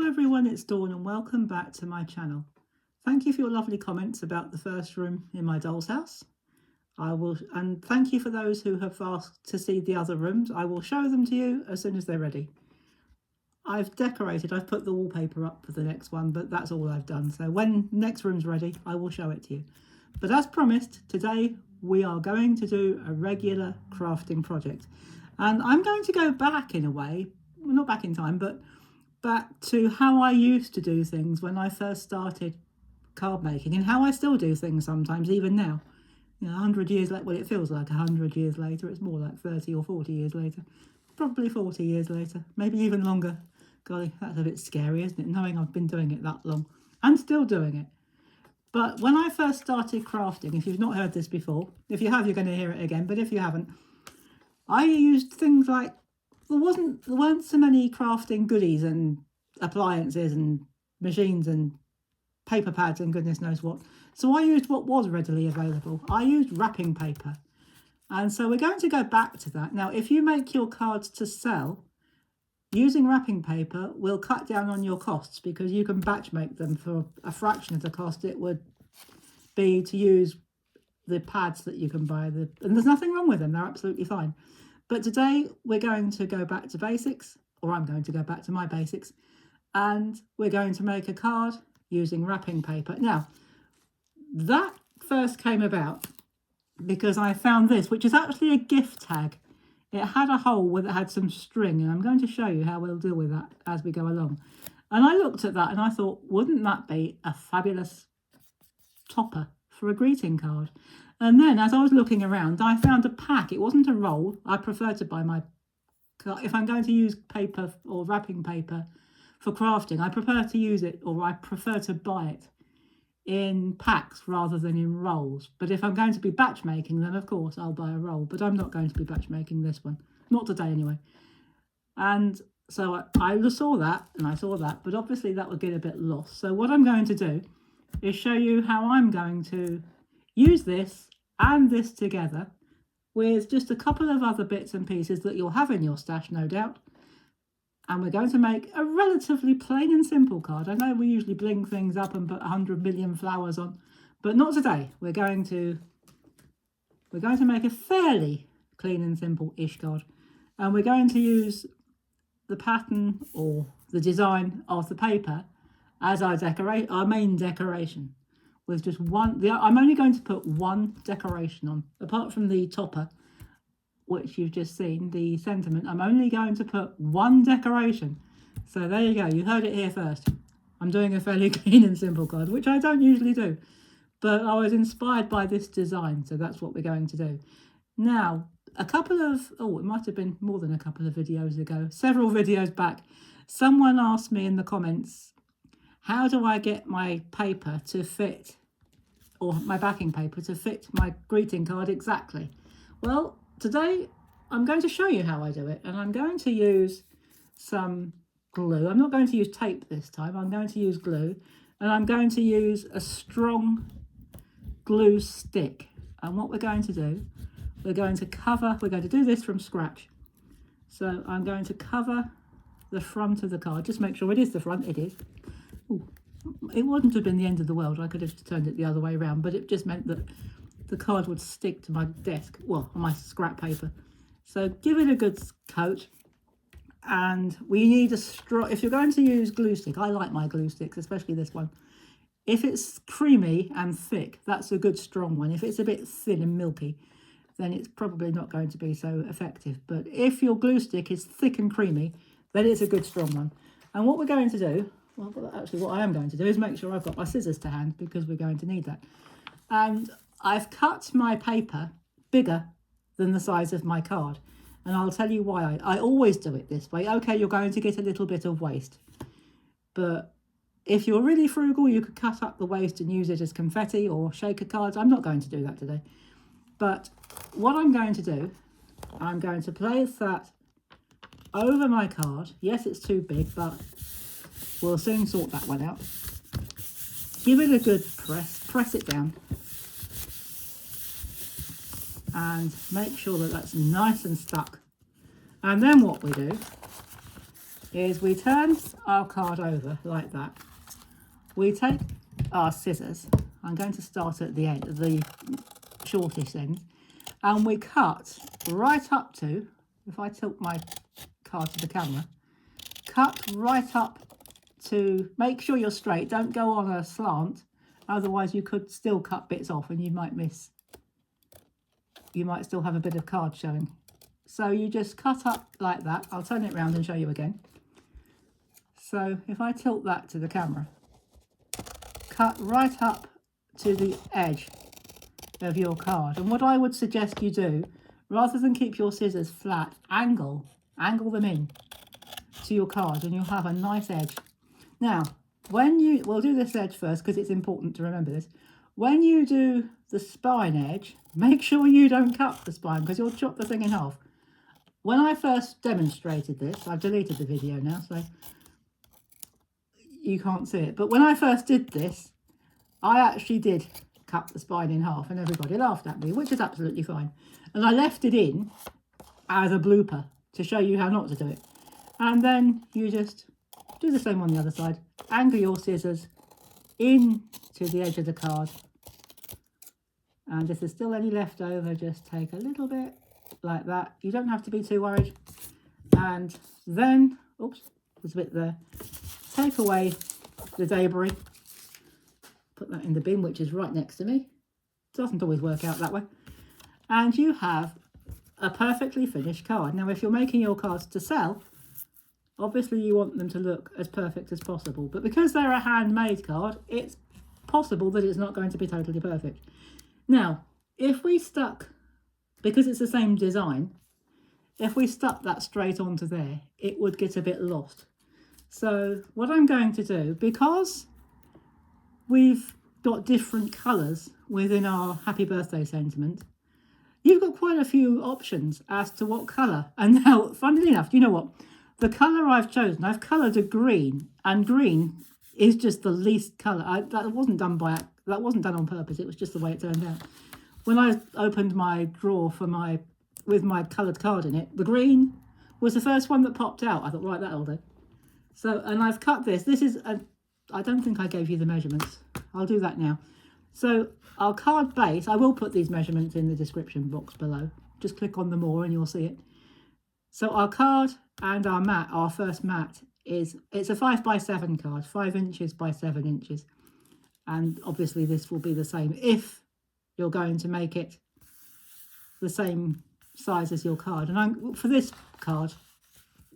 Hello everyone, it's Dawn and welcome back to my channel. Thank you for your lovely comments about the first room in my doll's house. And thank you for those who have asked to see the other rooms. I will show them to you as soon as they're ready. I've put the wallpaper up for the next one, but that's all I've done. So when next room's ready, I will show it to you. But as promised, today we are going to do a regular crafting project. And I'm going to go back in a way, well, not back in time, but back to how I used to do things when I first started card making and how I still do things sometimes, even now. You know, 100 years later, well, it feels like 100 years later. It's more like 30 or 40 years later. Probably 40 years later, maybe even longer. Golly, that's a bit scary, isn't it? Knowing I've been doing it that long and still doing it. But when I first started crafting, if you've not heard this before, if you have, you're going to hear it again. But if you haven't, I used things like, there weren't so many crafting goodies and appliances and machines and paper pads and goodness knows what. So I used what was readily available. I used wrapping paper. And so we're going to go back to that. Now, if you make your cards to sell, using wrapping paper will cut down on your costs because you can batch make them for a fraction of the cost it would be to use the pads that you can buy. And there's nothing wrong with them. They're absolutely fine. But today we're going to go back to basics, or I'm going to go back to my basics, and we're going to make a card using wrapping paper. Now, that first came about because I found this, which is actually a gift tag. It had a hole where it had some string, and I'm going to show you how we'll deal with that as we go along. And I looked at that and I thought, wouldn't that be a fabulous topper for a greeting card? And then as I was looking around, I found a pack. It wasn't a roll. I prefer to buy my, if I'm going to use paper or wrapping paper for crafting, I prefer to use it, or I prefer to buy it in packs rather than in rolls. But if I'm going to be batch making, then of course I'll buy a roll. But I'm not going to be batch making this one. Not today anyway. And so I saw that and I saw that, but obviously that would get a bit lost. So what I'm going to do is show you how I'm going to use this and this together with just a couple of other bits and pieces that you'll have in your stash, no doubt. And we're going to make a relatively plain and simple card. I know we usually bling things up and put 100 million flowers on, but not today. We're going to make a fairly clean and simple-ish card. And we're going to use the pattern or the design of the paper as our main decoration. With just one, I'm only going to put one decoration on, apart from the topper, which you've just seen, the sentiment. I'm only going to put one decoration. So there you go, you heard it here first. I'm doing a fairly clean and simple card, which I don't usually do. But I was inspired by this design, so that's what we're going to do. Now, it might have been more than a couple of videos ago, several videos back, someone asked me in the comments, how do I get my paper to fit, or my backing paper to fit my greeting card exactly? Well, today I'm going to show you how I do it, and I'm going to use some glue. I'm not going to use tape this time. I'm going to use glue, and I'm going to use a strong glue stick. And what we're going to do, we're going to do this from scratch. So I'm going to cover the front of the card. Just make sure it is the front. It is. Ooh, it wouldn't have been the end of the world. I could have turned it the other way around, but it just meant that the card would stick to my desk, well, on my scrap paper. So give it a good coat. And we need a straw. If you're going to use glue stick, I like my glue sticks, especially this one. If it's creamy and thick, that's a good strong one. If it's a bit thin and milky, then it's probably not going to be so effective. But if your glue stick is thick and creamy, then it's a good strong one. And what we're going to do, well, actually what I am going to do is make sure I've got my scissors to hand, because we're going to need that. And I've cut my paper bigger than the size of my card. And I'll tell you why. I always do it this way. Okay, you're going to get a little bit of waste. But if you're really frugal, you could cut up the waste and use it as confetti or shaker cards. I'm not going to do that today. But what I'm going to do, I'm going to place that over my card. Yes, it's too big, but we'll soon sort that one out. Give it a good press it down. And make sure that that's nice and stuck. And then what we do is we turn our card over like that. We take our scissors. I'm going to start at the end, the shortest end, and we cut right up to, if I tilt my card to the camera, cut right up to, make sure you're straight, don't go on a slant, otherwise you could still cut bits off and you might miss, you might still have a bit of card showing. So you just cut up like that. I'll turn it around and show you again. So if I tilt that to the camera, cut right up to the edge of your card. And what I would suggest you do, rather than keep your scissors flat, angle them in to your card and you'll have a nice edge. Now, we'll do this edge first because it's important to remember this. When you do the spine edge, make sure you don't cut the spine because you'll chop the thing in half. When I first demonstrated this, I've deleted the video now, so you can't see it. But when I first did this, I actually did cut the spine in half and everybody laughed at me, which is absolutely fine. And I left it in as a blooper to show you how not to do it. And then you just do the same on the other side. Angle your scissors in to the edge of the card. And if there's still any left over, just take a little bit like that. You don't have to be too worried. And then, oops, there's a bit there. Take away the debris. Put that in the bin, which is right next to me. Doesn't always work out that way. And you have a perfectly finished card. Now, if you're making your cards to sell, obviously you want them to look as perfect as possible. But because they're a handmade card, it's possible that it's not going to be totally perfect. Now, if we stuck, because it's the same design, if we stuck that straight onto there, it would get a bit lost. So what I'm going to do, because we've got different colours within our happy birthday sentiment, you've got quite a few options as to what colour. And now, funnily enough, you know what? The colour I've chosen, I've coloured a green, and green is just the least colour. That wasn't done on purpose. It was just the way it turned out. When I opened my drawer with my coloured card in it, the green was the first one that popped out. I thought, right, that'll do. So, and I've cut this. This is I don't think I gave you the measurements. I'll do that now. So our card base, I will put these measurements in the description box below. Just click on the more and you'll see it. So our card and our mat, our first mat, it's a 5x7 card, 5 inches by 7 inches. And obviously this will be the same if you're going to make it the same size as your card. And for this card,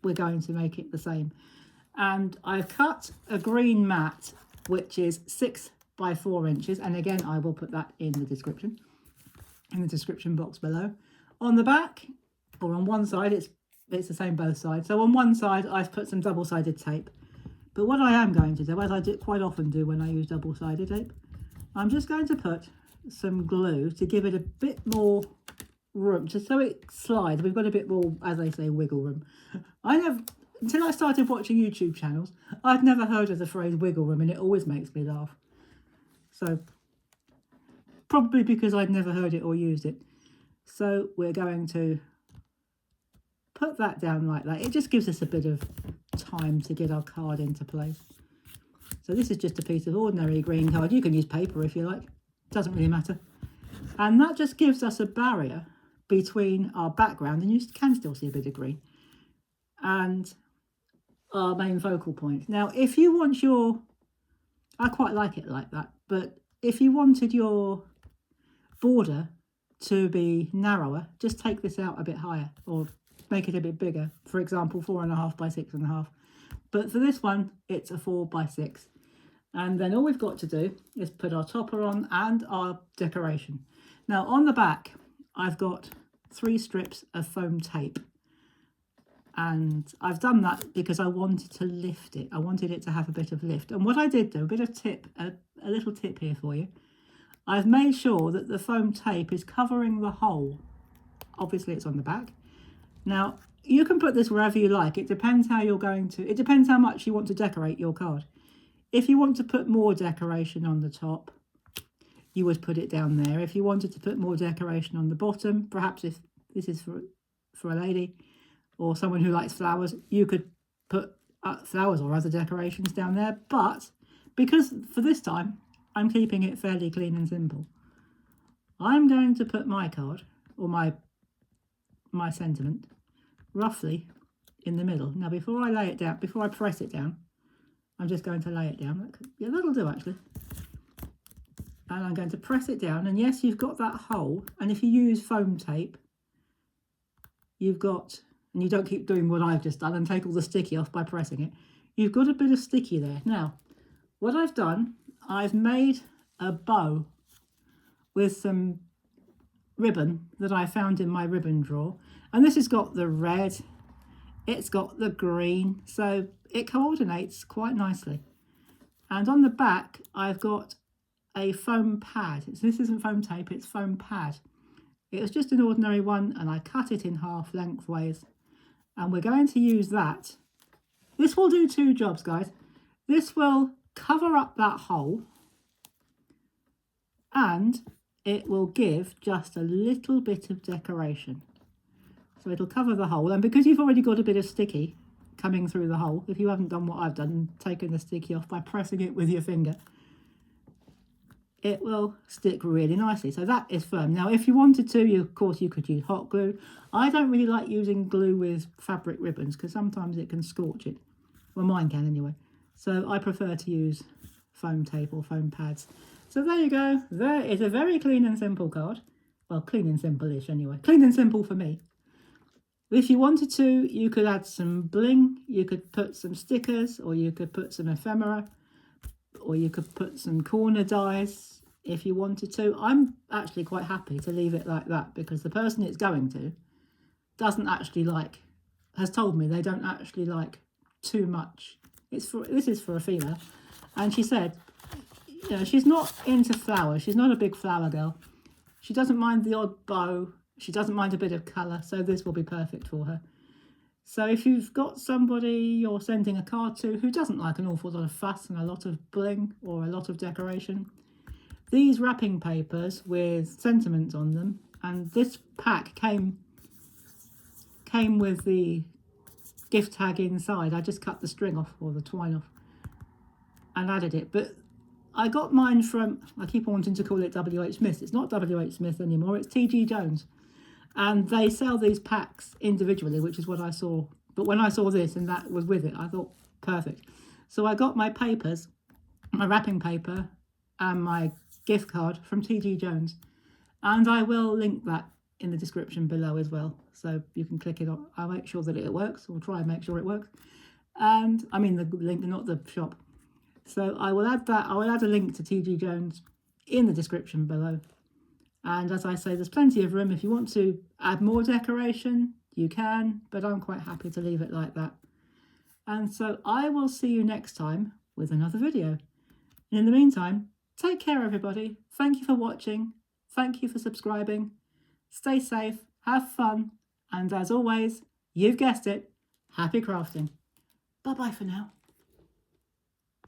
we're going to make it the same. And I've cut a green mat, which is 6 by 4 inches. And again, I will put that in the description box below. On the back, or on one side, it's the same both sides. So on one side, I've put some double-sided tape. But what I am going to do, as I quite often do when I use double-sided tape, I'm just going to put some glue to give it a bit more room, just so it slides. We've got a bit more, as they say, wiggle room. Until I started watching YouTube channels, I'd never heard of the phrase wiggle room, and it always makes me laugh. So, probably because I'd never heard it or used it. So, we're going to put that down like that. It just gives us a bit of time to get our card into place. So, this is just a piece of ordinary green card. You can use paper if you like. Doesn't really matter. And that just gives us a barrier between our background, and you can still see a bit of green, and our main focal point. Now, if you want I quite like it like that, but if you wanted your border to be narrower, just take this out a bit higher or make it a bit bigger. For example, 4.5 by 6.5. But for this one, it's a 4 by 6. And then all we've got to do is put our topper on and our decoration. Now, on the back, I've got 3 strips of foam tape. And I've done that because I wanted to lift it. I wanted it to have a bit of lift. And what I did do, a little tip here for you. I've made sure that the foam tape is covering the hole. Obviously, it's on the back. Now, you can put this wherever you like. It depends how it depends how much you want to decorate your card. If you want to put more decoration on the top, you would put it down there. If you wanted to put more decoration on the bottom, perhaps if this is for a lady, or someone who likes flowers, you could put flowers or other decorations down there, but because for this time I'm keeping it fairly clean and simple, I'm going to put my card or my sentiment roughly in the middle. Now before I lay it down, before I press it down, I'm just going to lay it down. Yeah, that'll do actually. And I'm going to press it down, and yes, you've got that hole, and if you use foam tape, you've got, and you don't keep doing what I've just done and take all the sticky off by pressing it, you've got a bit of sticky there. Now, what I've done, I've made a bow with some ribbon that I found in my ribbon drawer, and this has got the red, it's got the green, so it coordinates quite nicely. And on the back, I've got a foam pad. This isn't foam tape, it's foam pad. It was just an ordinary one, and I cut it in half lengthways, and we're going to use that. This will do two jobs, guys. This will cover up that hole, and it will give just a little bit of decoration. So it'll cover the hole, and because you've already got a bit of sticky coming through the hole, if you haven't done what I've done and taken the sticky off by pressing it with your finger, it will stick really nicely. So that is firm. Now if you wanted to, of course you could use hot glue. I don't really like using glue with fabric ribbons because sometimes it can scorch it. Well, mine can anyway. So I prefer to use foam tape or foam pads. So there you go. There is a very clean and simple card. Well, clean and simple-ish anyway. Clean and simple for me. If you wanted to, you could add some bling, you could put some stickers, or you could put some ephemera, or you could put some corner dies if you wanted to. I'm actually quite happy to leave it like that because the person it's going to doesn't actually like, has told me they don't actually like too much. This is for a female, and she said, you know, she's not into flowers. She's not a big flower girl. She doesn't mind the odd bow. She doesn't mind a bit of colour, so this will be perfect for her. So if you've got somebody you're sending a card to who doesn't like an awful lot of fuss and a lot of bling or a lot of decoration, these wrapping papers with sentiments on them, and this pack came with the gift tag inside. I just cut the string off, or the twine off, and added it. But I got mine from, I keep wanting to call it WH Smith. It's not WH Smith anymore, it's TG Jones. And they sell these packs individually, which is what I saw. But when I saw this and that was with it, I thought, perfect. So I got my papers, my wrapping paper and my gift card from TG Jones. And I will link that in the description below as well. So you can click it on. I'll make sure that it works, or try and make sure it works. And I mean the link, not the shop. So I will add that. I will add a link to TG Jones in the description below. And as I say, there's plenty of room. If you want to add more decoration, you can, but I'm quite happy to leave it like that. And so I will see you next time with another video. And in the meantime, take care everybody. Thank you for watching. Thank you for subscribing. Stay safe, have fun, and as always, you've guessed it, happy crafting. Bye-bye for now.